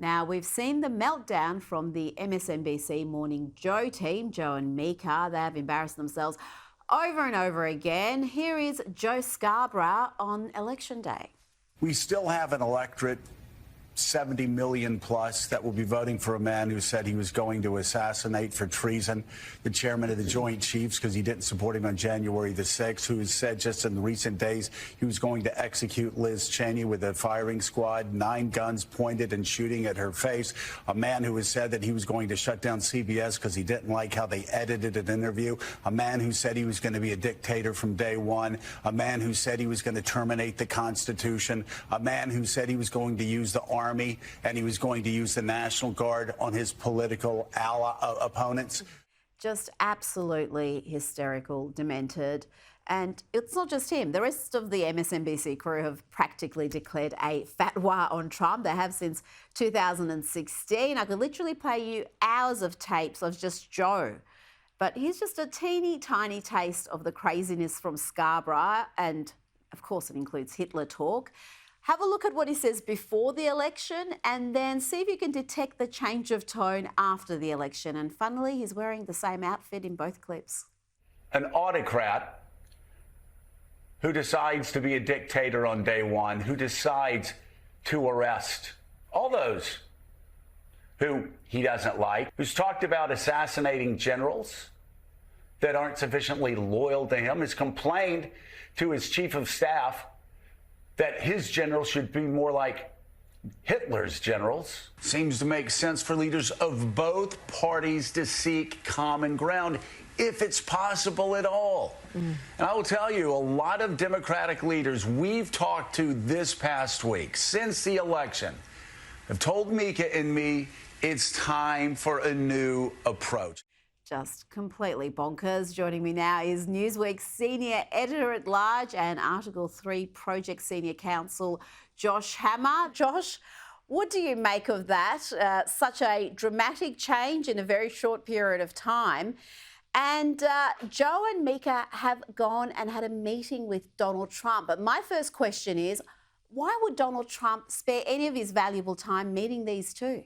Now, we've seen the meltdown from the MSNBC Morning Joe team, Joe and Mika. They have embarrassed themselves over and over again. Here is Joe Scarborough on Election Day. We still have an electorate, 70 million plus, that will be voting for a man who said he was going to assassinate for treason the chairman of the Joint Chiefs because he didn't support him on January the 6th, who has said just in recent days he was going to execute Liz Cheney with a firing squad, 9 guns pointed and shooting at her face. A man who has said that he was going to shut down CBS because he didn't like how they edited an interview. A man who said he was going to be a dictator from day one. A man who said he was going to terminate the Constitution. A man who said he was going to use the army and he was going to use the National Guard on his political opponents. Just absolutely hysterical, demented. And it's not just him. The rest of the MSNBC crew have practically declared a fatwa on Trump. They have since 2016. I could literally play you hours of tapes of just Joe. But here's just a teeny tiny taste of the craziness from Scarborough. And of course, it includes Hitler talk. Have a look at what he says before the election and then see if you can detect the change of tone after the election. And funnily, he's wearing the same outfit in both clips. An autocrat who decides to be a dictator on day one, who decides to arrest all those who he doesn't like, who's talked about assassinating generals that aren't sufficiently loyal to him, has complained to his chief of staff that his generals should be more like Hitler's generals. Seems to make sense for leaders of both parties to seek common ground, if it's possible at all. And I will tell you, a lot of Democratic leaders we've talked to this past week, since the election, have told Mika and me it's time for a new approach. Just completely bonkers. Joining me now is Newsweek's senior editor-at-large and Article 3 Project Senior Counsel, Josh Hammer. Josh, what do you make of that? Such a dramatic change in a very short period of time. And Joe and Mika have gone and had a meeting with Donald Trump. But my first question is, why would Donald Trump spare any of his valuable time meeting these two?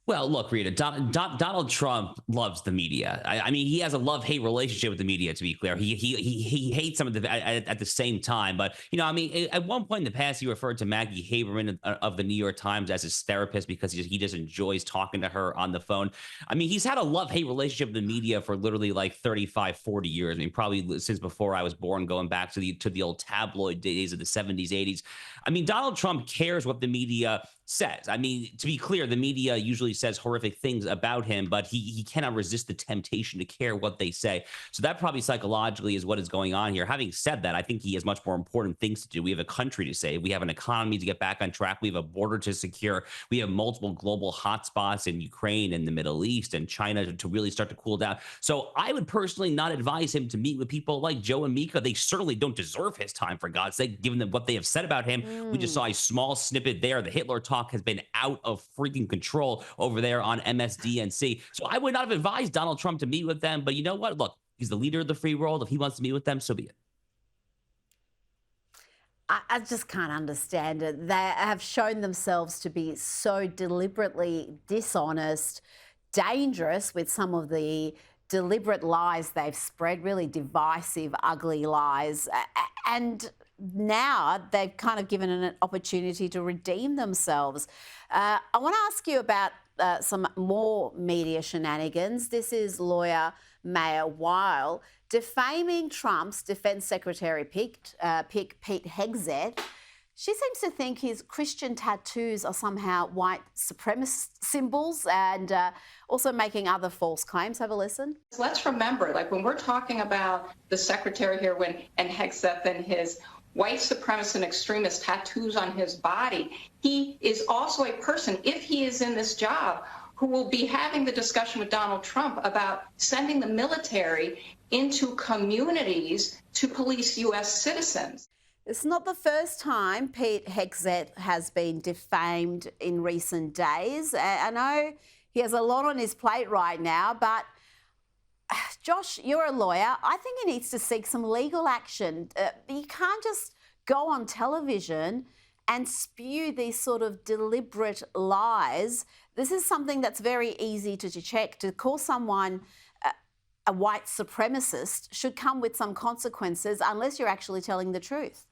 Well, look, Rita, Donald Trump loves the media. I mean, he has a love-hate relationship with the media, to be clear. He hates some of the at the same time. But, you know, I mean, at one point in the past, he referred to Maggie Haberman of the New York Times as his therapist because he just enjoys talking to her on the phone. I mean, he's had a love-hate relationship with the media for literally like 35, 40 years. I mean, probably since before I was born, going back to the old tabloid days of the 70s, 80s. I mean, Donald Trump cares what the media says. I mean, to be clear, the media usually says horrific things about him, but he cannot resist the temptation to care what they say. So that probably psychologically is what is going on here. Having said that, I think he has much more important things to do. We have a country to save. We have an economy to get back on track. We have a border to secure. We have multiple global hotspots in Ukraine and the Middle East and China to really start to cool down. So I would personally not advise him to meet with people like Joe and Mika. They certainly don't deserve his time, for God's sake, given them what they have said about him. We just saw a small snippet there. The Hitler talk has been out of freaking control over there on MSDNC. So I would not have advised Donald Trump to meet with them. But you know what? Look, he's the leader of the free world. If he wants to meet with them, so be it. I just can't understand it. They have shown themselves to be so deliberately dishonest, dangerous with some of the deliberate lies they've spread, really divisive, ugly lies. And now they've kind of given an opportunity to redeem themselves. I want to ask you about some more media shenanigans. This is lawyer Maya Weil defaming Trump's defense secretary pick Pete Hegseth. She seems to think his Christian tattoos are somehow white supremacist symbols and also making other false claims. Have a listen. Let's remember, like when we're talking about the secretary here and Hegseth and his white supremacist and extremist tattoos on his body, he is also a person, if he is in this job, who will be having the discussion with Donald Trump about sending the military into communities to police U.S. citizens. It's not the first time Pete Hegseth has been defamed in recent days. I know he has a lot on his plate right now, but Josh, you're a lawyer. I think he needs to seek some legal action. You can't just go on television and spew these sort of deliberate lies. This is something that's very easy to check. To call someone a white supremacist should come with some consequences unless you're actually telling the truth.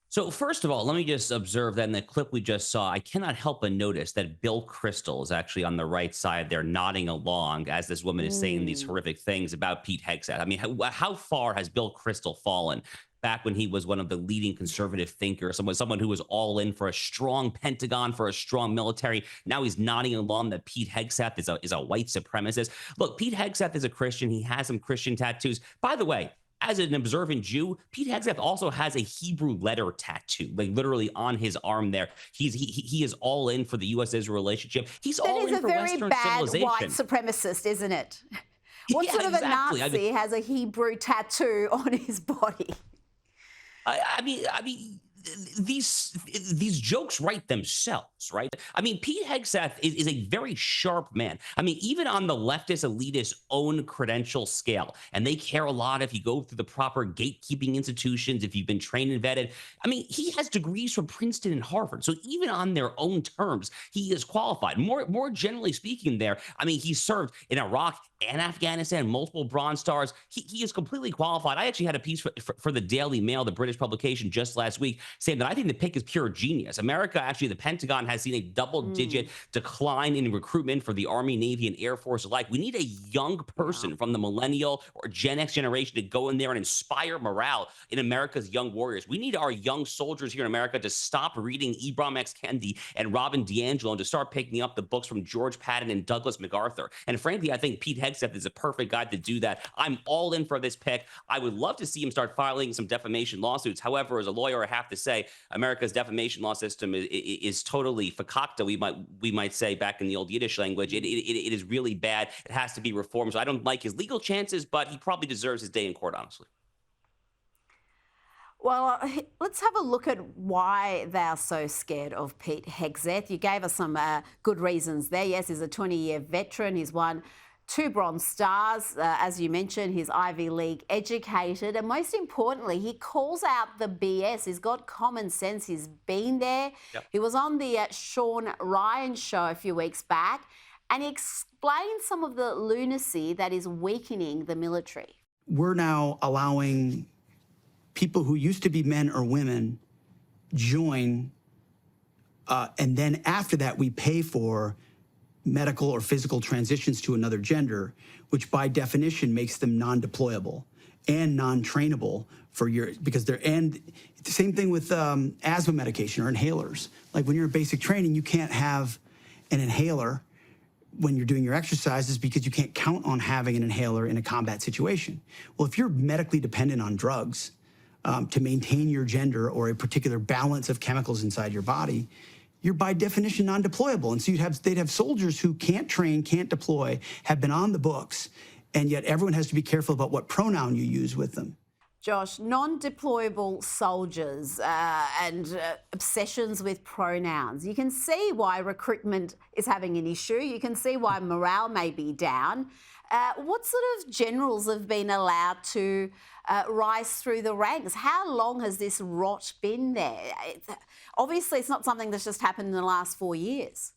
So first of all, let me just observe that in the clip we just saw, I cannot help but notice that Bill Kristol is actually on the right side there nodding along as this woman is saying these horrific things about Pete Hegseth. I mean, how far has Bill Kristol fallen back when he was one of the leading conservative thinkers, someone who was all in for a strong Pentagon, for a strong military? Now he's nodding along that Pete Hegseth is a white supremacist. Look, Pete Hegseth is a Christian. He has some Christian tattoos. By the way, as an observant Jew, Pete Hegseth also has a Hebrew letter tattoo, like literally on his arm there. He is all in for the U.S.-Israel relationship. He's all in for Western civilization. That is a very bad white supremacist, isn't it? What sort of a Nazi has a Hebrew tattoo on his body? I mean, these jokes write themselves, right? I mean, Pete Hegseth is a very sharp man. I mean, even on the leftist elitist own credential scale, and they care a lot if you go through the proper gatekeeping institutions, if you've been trained and vetted. I mean, he has degrees from Princeton and Harvard. So even on their own terms, he is qualified. More generally speaking there, I mean, he served in Iraq and Afghanistan, multiple Bronze Stars. He is completely qualified. I actually had a piece for the Daily Mail, the British publication, just last week, saying that I think the pick is pure genius. America, actually, the Pentagon has seen a double-digit decline in recruitment for the Army, Navy, and Air Force alike. We need a young person from the millennial or Gen X generation to go in there and inspire morale in America's young warriors. We need our young soldiers here in America to stop reading Ibram X. Kendi and Robin DiAngelo and to start picking up the books from George Patton and Douglas MacArthur. And frankly, I think Pete Hegseth is a perfect guy to do that. I'm all in for this pick. I would love to see him start filing some defamation lawsuits. However, as a lawyer, I have to say America's defamation law system is totally fakakta, we might say back in the old Yiddish language. It is really bad. It has to be reformed. So I don't like his legal chances, but he probably deserves his day in court, honestly. Well, let's have a look at why they are so scared of Pete Hegseth. You gave us some good reasons there. Yes, he's a 20-year veteran. He's won 2 Bronze Stars. As you mentioned, he's Ivy League educated. And most importantly, he calls out the BS. He's got common sense. He's been there. Yep. He was on the Sean Ryan show a few weeks back, and he explained some of the lunacy that is weakening the military. We're now allowing people who used to be men or women join, and then after that, we pay for medical or physical transitions to another gender, which by definition makes them non-deployable and non-trainable for because they're, and the same thing with asthma medication or inhalers. Like when you're in basic training, you can't have an inhaler when you're doing your exercises because you can't count on having an inhaler in a combat situation. Well, if you're medically dependent on drugs to maintain your gender or a particular balance of chemicals inside your body, you're by definition non-deployable. And so they'd have soldiers who can't train, can't deploy, have been on the books, and yet everyone has to be careful about what pronoun you use with them. Josh, non-deployable soldiers and obsessions with pronouns. You can see why recruitment is having an issue. You can see why morale may be down. What sort of generals have been allowed to rise through the ranks? How long has this rot been there? Obviously, it's not something that's just happened in the last 4 years.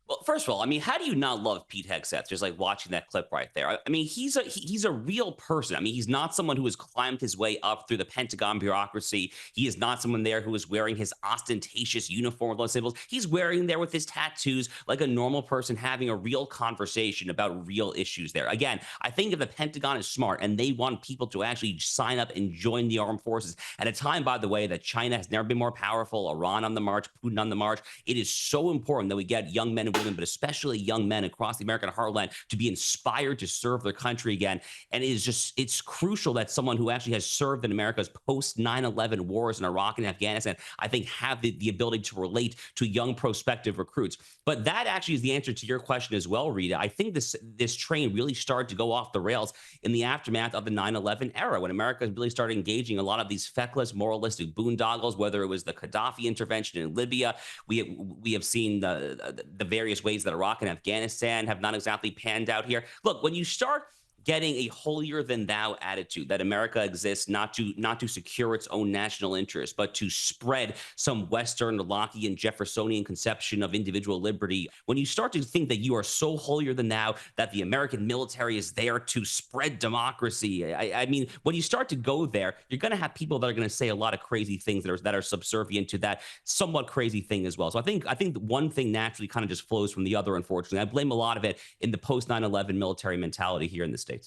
Well, first of all, I mean, how do you not love Pete Hegseth? Just like watching that clip right there. I mean, he's a real person. I mean, he's not someone who has climbed his way up through the Pentagon bureaucracy. He is not someone there who is wearing his ostentatious uniform with those symbols. He's wearing there with his tattoos like a normal person having a real conversation about real issues there. Again, I think if the Pentagon is smart and they want people to actually sign up and join the armed forces at a time, by the way, that China has never been more powerful, Iran on the march, Putin on the march, it is so important that we get young men and women, but especially young men across the American heartland, to be inspired to serve their country again. And it's crucial that someone who actually has served in America's post 9/11 wars in Iraq and Afghanistan, I think, have the ability to relate to young prospective recruits. But that actually is the answer to your question as well, Rita. I think this train really started to go off the rails in the aftermath of the 9/11 era, when America really started engaging a lot of these feckless, moralistic boondoggles, whether it was the Gaddafi intervention in Libya. We have seen the various ways that Iraq and Afghanistan have not exactly panned out here. Look, when you start getting a holier than thou attitude that America exists not to secure its own national interest, but to spread some Western Lockean Jeffersonian conception of individual liberty. When you start to think that you are so holier than thou that the American military is there to spread democracy, I mean, when you start to go there, you're going to have people that are going to say a lot of crazy things that are subservient to that somewhat crazy thing as well. So I think one thing naturally kind of just flows from the other, unfortunately. I blame a lot of it in the post 9/11 military mentality here in the States.